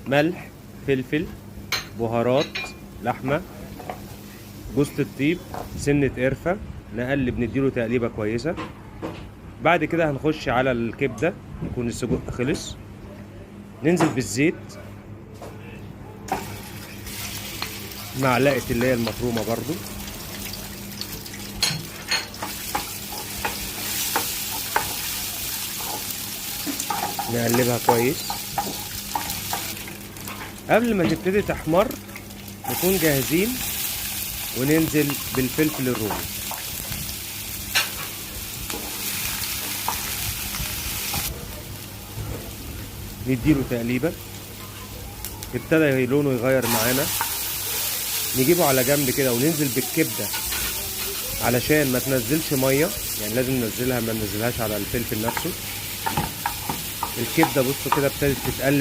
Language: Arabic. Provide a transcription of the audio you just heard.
ملح، فلفل، بهارات، لحمه، جوز الطيب، سنه قرفه. نقلب نديله تقليبه كويسه. بعد كده هنخش على الكبده، يكون السجق خلص. ننزل بالزيت، معلقه اللي هي المفرومه برضو، نقلبها كويس. قبل ما تبتدي تحمر نكون جاهزين وننزل بالفلفل الرومي. نديله تقليبه، ابتدى لونه يغير معانا، نجيبه على جنب كده وننزل بالكبده علشان ما تنزلش ميه، يعني لازم ننزلها، ما ننزلهاش على الفلفل نفسه. الكبده بصوا كده ابتدت تتقلب